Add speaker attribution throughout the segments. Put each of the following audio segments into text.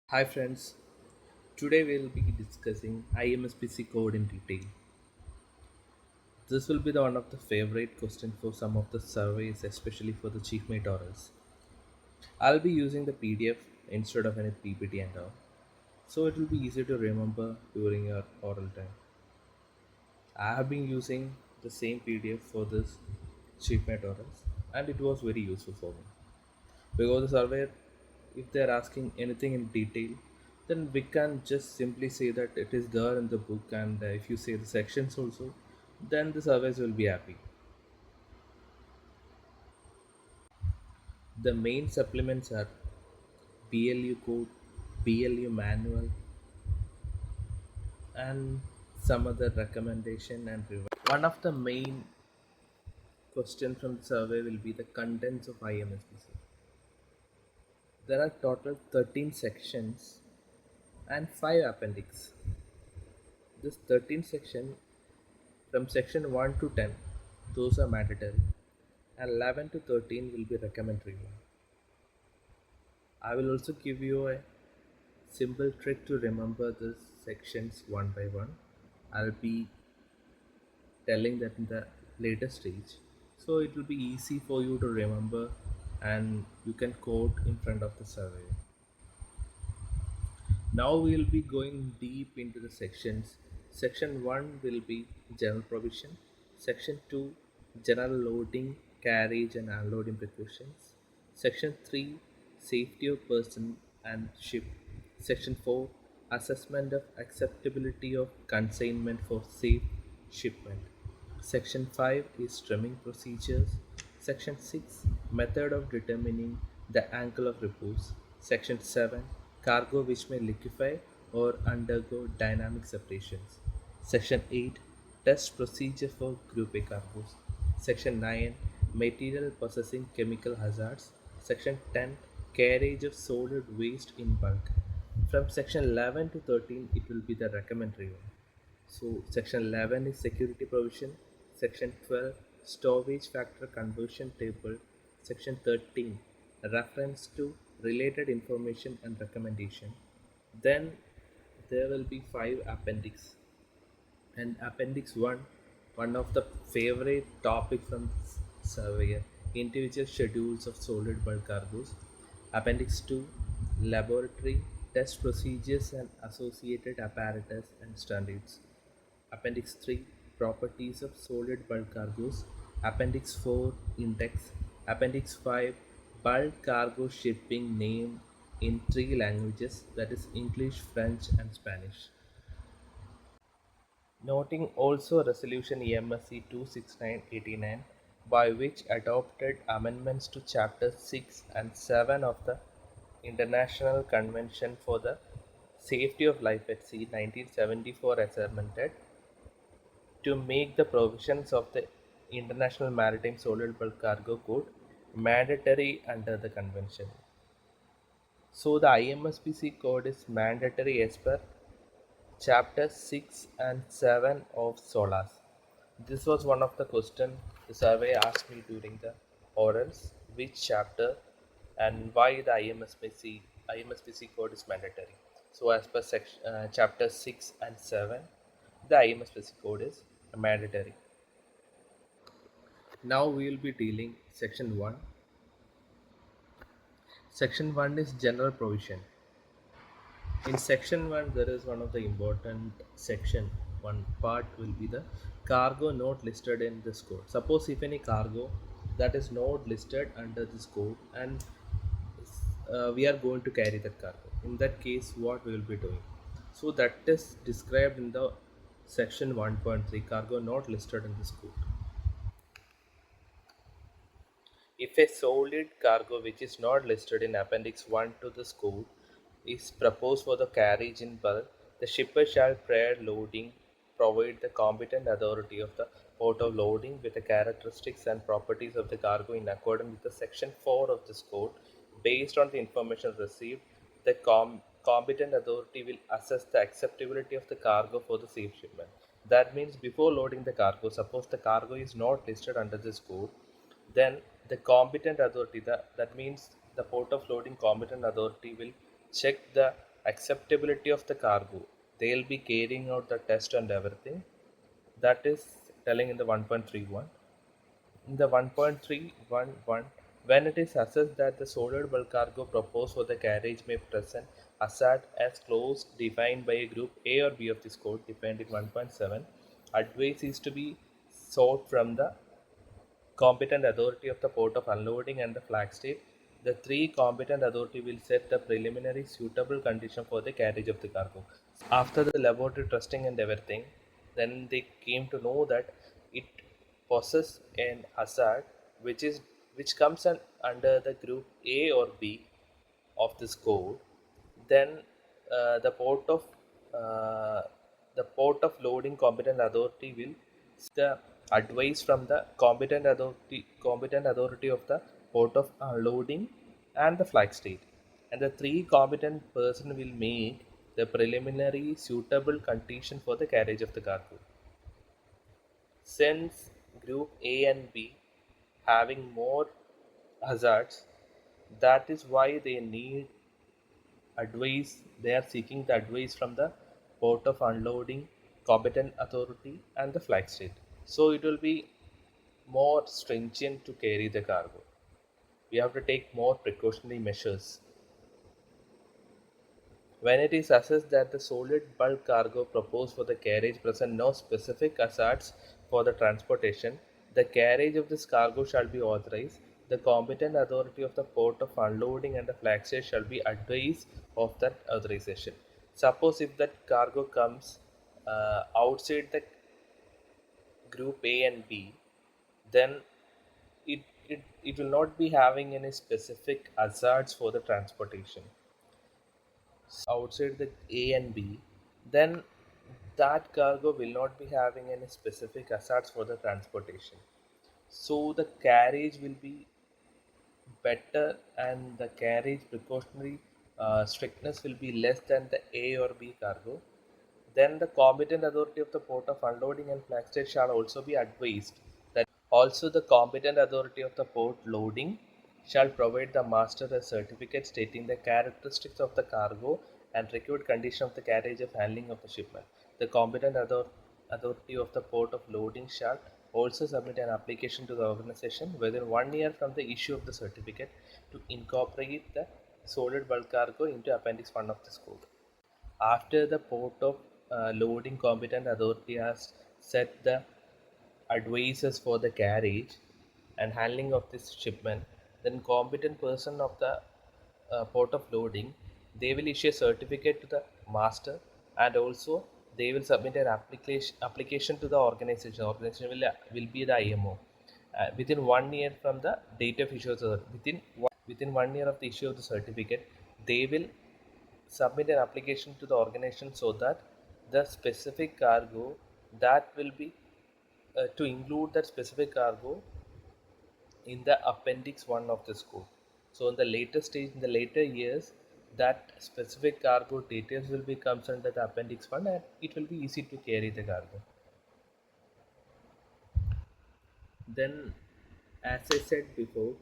Speaker 1: Hi friends, today we'll be discussing IMSPC code in detail. This will be the one of the favorite question for some of the surveys, especially for the chief mate orals. I'll be using the PDF instead of any PPT and all, so it will be easier to remember during your oral time. I have been using the same PDF for this chief mate orals, and it was very useful for me. Because the surveyor, if they're asking anything in detail, then we can just simply say that it is there in the book, and if you say the sections also, then the surveys will be happy. The main supplements are BLU code, BLU manual, and some other recommendation and review. One of the main questions from the survey will be the contents of IMSBC. There are total 13 sections and 5 appendix. This 13 section from section 1 to 10, those are mandatory, and 11 to 13 will be recommendatory one. I will also give you a simple trick to remember the sections one by one. I'll be telling that in the later stage, so it will be easy for you to remember and you can quote in front of the survey. Now we will be going deep into the sections. Section 1 will be general provision. Section 2 general loading, carriage and unloading precautions. Section 3 safety of person and ship. Section 4 assessment of acceptability of consignment for safe shipment. Section 5 is trimming procedures. Section 6 method of determining the angle of repose. Section 7 cargo which may liquefy or undergo dynamic separations. Section 8 test procedure for Group A cargoes. Section 9 material possessing chemical hazards. Section 10 carriage of solid waste in bulk. From section 11 to 13 it will be the recommendatory one. So section 11 is security provision, section 12 storage factor conversion table, section 13 reference to related information and recommendation. Then there will be 5 appendix, and appendix 1, one of the favorite topic from surveyor, individual schedules of solid bulk cargoes. Appendix 2, laboratory test procedures and associated apparatus and standards. Appendix 3, properties of solid bulk cargoes. Appendix 4, index. Appendix 5, bulk cargo shipping name in 3 languages, that is English, French and Spanish. Noting also Resolution EMSC 26989, by which adopted amendments to Chapter 6 and 7 of the International Convention for the Safety of Life at Sea 1974 as amended to make the provisions of the International Maritime Solid Bulk Cargo Code mandatory under the convention. So the IMSPC code is mandatory as per Chapter 6 and 7 of SOLAS. This was one of the questions the survey asked me during the orals, which chapter and why the IMSPC code is mandatory. So as per chapter 6 and 7, the IMSPC code is mandatory. Now we will be dealing section 1. Section 1 is general provision. In section 1 there is one of the important section, one part will be the cargo not listed in this code. Suppose if any cargo that is not listed under this code, and we are going to carry that cargo, in that case what we will be doing, so that is described in the section 1.3, cargo not listed in this code. If a solid cargo which is not listed in Appendix 1 to this code is proposed for the carriage in bulk, the shipper shall prior loading provide the competent authority of the port of loading with the characteristics and properties of the cargo in accordance with the section 4 of this code. Based on the information received, the competent authority will assess the acceptability of the cargo for the safe shipment. That means before loading the cargo, suppose the cargo is not listed under this code, then the competent authority, that means the port of loading competent authority will check the acceptability of the cargo. They'll be carrying out the test and everything. That is telling in the 1.31. In the 1.311, when it is assessed that the solid bulk cargo proposed for the carriage may present hazard as clause defined by a group A or B of this code defined in 1.7, advice is to be sought from the competent authority of the port of unloading and the flag state. The three competent authority will set the preliminary suitable condition for the carriage of the cargo. After the laboratory testing and everything, then they came to know that it possesses an hazard which comes under the group A or B of this code. Then uh, the port of uh, the port of loading competent authority will the advice from the competent authority of the port of unloading and the flag state, and the three competent person will make the preliminary suitable condition for the carriage of the cargo. Since group A and B having more hazards, that is why they are seeking the advice from the port of unloading competent authority and the flag state. So it will be more stringent to carry the cargo. We have to take more precautionary measures. When it is assessed that the solid bulk cargo proposed for the carriage present no specific hazards for the transportation, the carriage of this cargo shall be authorized. The competent authority of the port of unloading and the flag state shall be advised of that authorization. Suppose if that cargo comes outside the group A and B, then it will not be having any specific hazards for the transportation. Outside the A and B, then that cargo will not be having any specific hazards for the transportation. So the carriage will be better and the carriage precautionary strictness will be less than the A or B cargo. Then the competent authority of the port of unloading and flag state shall also be advised that also the competent authority of the port loading shall provide the master a certificate stating the characteristics of the cargo and required condition of the carriage of handling of the shipment. The competent authority of the port of loading shall also submit an application to the organization within 1 year from the issue of the certificate to incorporate the solid bulk cargo into Appendix 1 of this code. After the port of loading competent authority has set the advisors for the carriage and handling of this shipment, then competent person of the port of loading, they will issue a certificate to the master, and also they will submit an application to the organization will be the IMO within 1 year from the date of issue of the within 1 year of the issue of the certificate, they will submit an application to the organization so that the specific cargo that will be to include that specific cargo in the appendix 1 of this code. So in the later stage, in the later years, that specific cargo details will be comes under the appendix 1 and it will be easy to carry the cargo. Then, as I said before,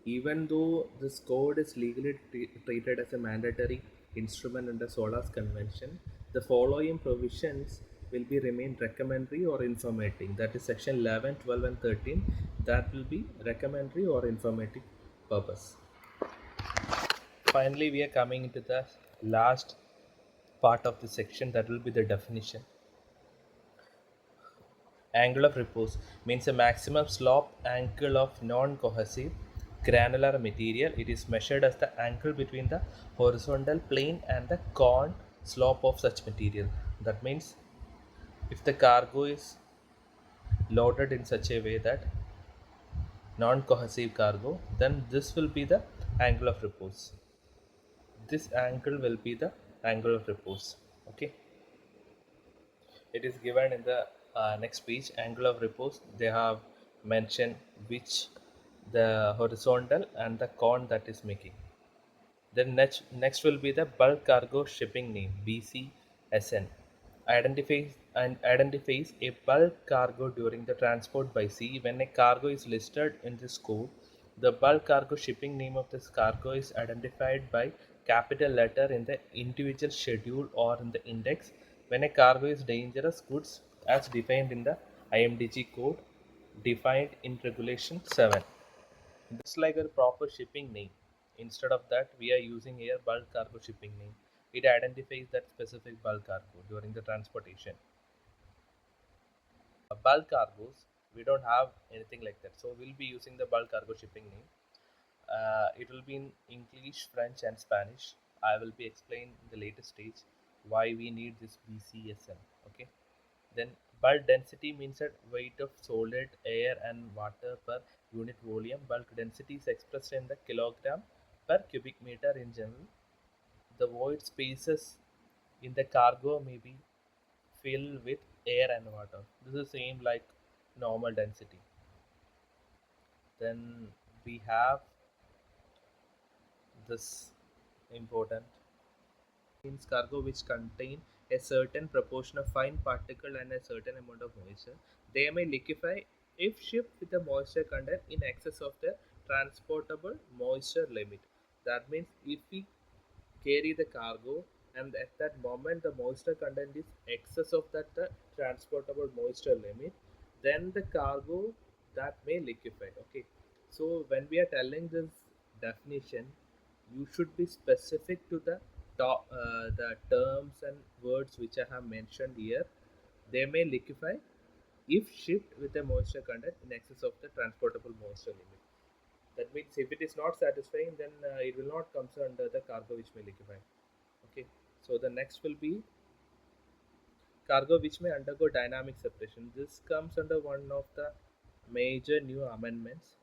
Speaker 1: even though this code is legally treated as a mandatory instrument under SOLAS convention, the following provisions will be remain recommendatory or informative. That is section 11, 12 and 13, that will be recommendatory or informative purpose. Finally, we are coming into the last part of the section, that will be the definition. Angle of repose means a maximum slope angle of non-cohesive granular material. It is measured as the angle between the horizontal plane and the cone slope of such material. That means if the cargo is loaded in such a way that non-cohesive cargo, then this will be the angle of repose. This angle will be the angle of repose. Okay. It is given in the next page. Angle of repose, they have mentioned which the horizontal and the cone that is making. Then next will be the bulk cargo shipping name, BCSN. Identifies a bulk cargo during the transport by sea. When a cargo is listed in this code, the bulk cargo shipping name of this cargo is identified by capital letter in the individual schedule or in the index when a cargo is dangerous goods as defined in the IMDG code defined in regulation 7. This like a proper shipping name. Instead of that, we are using here bulk cargo shipping name. It identifies that specific bulk cargo during the transportation. Bulk cargos, we don't have anything like that. So we'll be using the bulk cargo shipping name. It will be in English, French, and Spanish. I will be explaining in the later stage why we need this BCSM. Okay. Then bulk density means that weight of solid air and water per unit volume. Bulk density is expressed in the kilogram per cubic meter in general. The void spaces in the cargo may be filled with air and water. This is same like normal density. Then we have this important means cargo which contain a certain proportion of fine particle and a certain amount of moisture. They may liquefy if shipped with a moisture content in excess of the transportable moisture limit. That means if we carry the cargo and at that moment the moisture content is excess of that the transportable moisture limit, then the cargo that may liquefy. Okay, so when we are telling this definition, you should be specific to the terms and words which I have mentioned here. They may liquefy if shipped with a moisture content in excess of the transportable moisture limit. That means if it is not satisfying, then it will not come under the cargo which may liquefy. Okay, so the next will be cargo which may undergo dynamic separation. This comes under one of the major new amendments.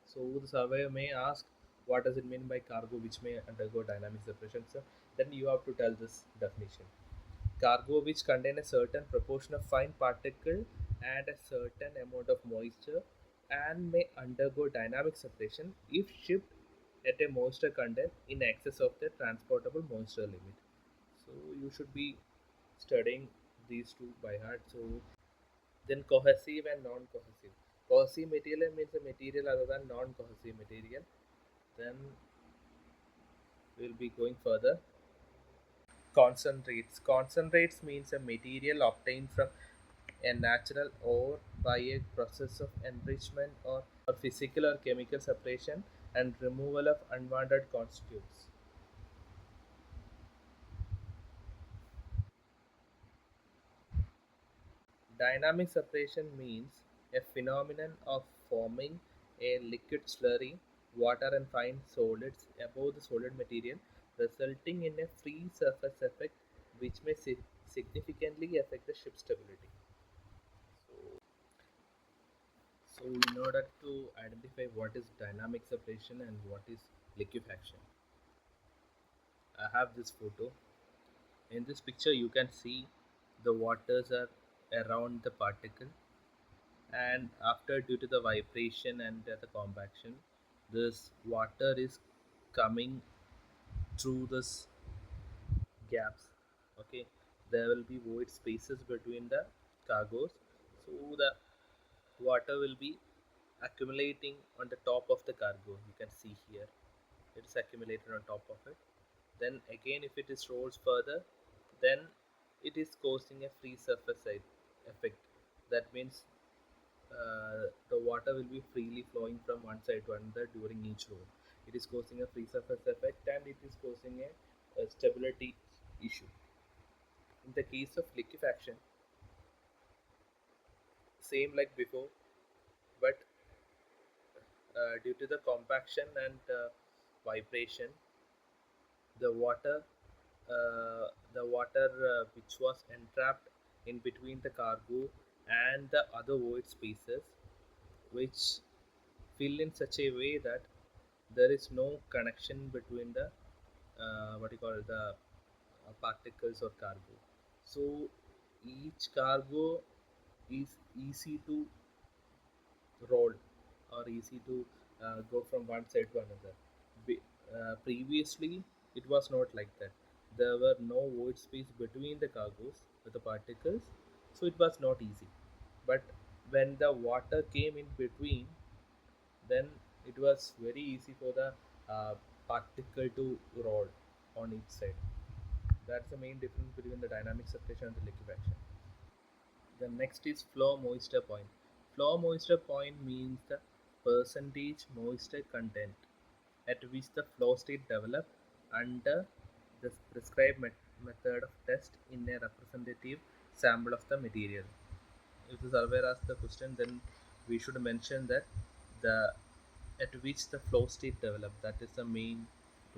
Speaker 1: So the surveyor may ask, what does it mean by cargo which may undergo dynamic separation? So then you have to tell this definition. Cargo which contain a certain proportion of fine particle and a certain amount of moisture and may undergo dynamic separation if shipped at a moisture content in excess of the transportable moisture limit. So you should be studying these two by heart. So then cohesive and non-cohesive. Cohesive material means a material other than non-cohesive material. Then we'll be going further. Concentrates. Concentrates means a material obtained from a natural ore by a process of enrichment or physical or chemical separation and removal of unwanted constituents. Dynamic separation means a phenomenon of forming a liquid slurry, water and fine solids above the solid material, resulting in a free surface effect which may significantly affect the ship stability. So, in order to identify what is dynamic separation and what is liquefaction, I have this photo. In this picture, you can see the waters are around the particle, and after due to the vibration and the compaction, this water is coming through this gaps. Okay, there will be void spaces between the cargoes, so the water will be accumulating on the top of the cargo. You can see here it is accumulated on top of it. Then again, if it is rolls further, then it is causing a free surface effect. That means the water will be freely flowing from one side to another during each roll. It is causing a free surface effect and it is causing a stability issue. In the case of liquefaction, same like before, but due to the compaction and vibration, the water which was entrapped in between the cargo and the other void spaces, which fill in such a way that there is no connection between the what you call the particles or cargo. So each cargo is easy to roll or easy to go from one side to another. Previously, it was not like that. There were no void space between the cargoes with the particles, so it was not easy. But when the water came in between, then it was very easy for the particle to roll on each side. That's the main difference between the dynamic separation and the liquefaction. The next is flow moisture point. Flow moisture point means the percentage moisture content at which the flow state developed under the prescribed method of test in a representative sample of the material. If the surveyor asks the question, then we should mention that the at which the flow state developed. That is the main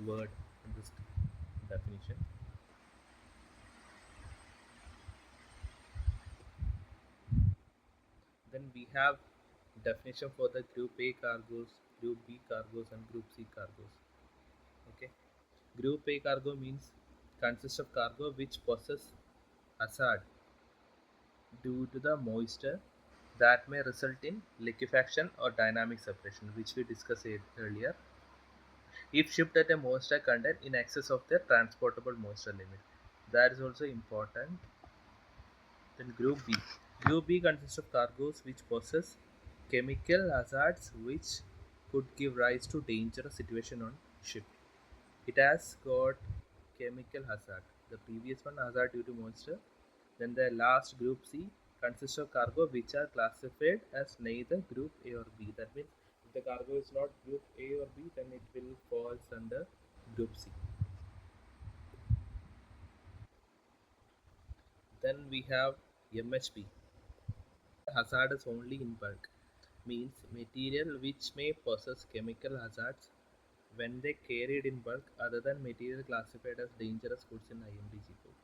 Speaker 1: word in this definition. Then we have definition for the group A cargoes, group B cargoes, and group C cargoes. Okay, group A cargo means consists of cargo which possess hazard due to the moisture that may result in liquefaction or dynamic separation, which we discussed earlier, if shipped at a moisture content in excess of the transportable moisture limit. That is also important. Then Group B. Group B consists of cargoes which possess chemical hazards which could give rise to dangerous situation on ship. It has got chemical hazard. The previous one hazard due to moisture. Then the last Group C consists of cargo which are classified as neither Group A or B. That means if the cargo is not Group A or B, then it will falls under Group C. Then we have MHP. Hazardous only in bulk means material which may possess chemical hazards when they carried in bulk other than material classified as dangerous goods in IMBG code.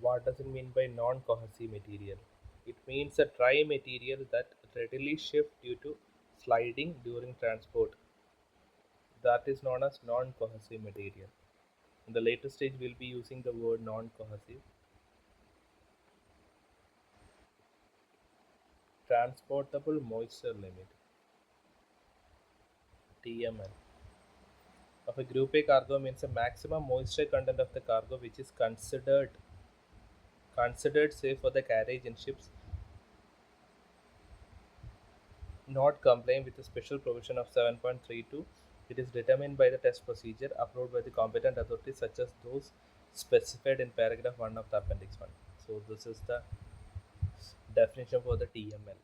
Speaker 1: What does it mean by non-cohesive material? It means a dry material that readily shifts due to sliding during transport. That is known as non-cohesive material. In the later stage, we'll be using the word non-cohesive. Transportable moisture limit (TML) of a Group A cargo means a maximum moisture content of the cargo which is considered safe for the carriage in ships not complying with the special provision of 7.32. It is determined by the test procedure approved by the competent authorities such as those specified in paragraph 1 of the appendix 1. So this is the definition for the TML.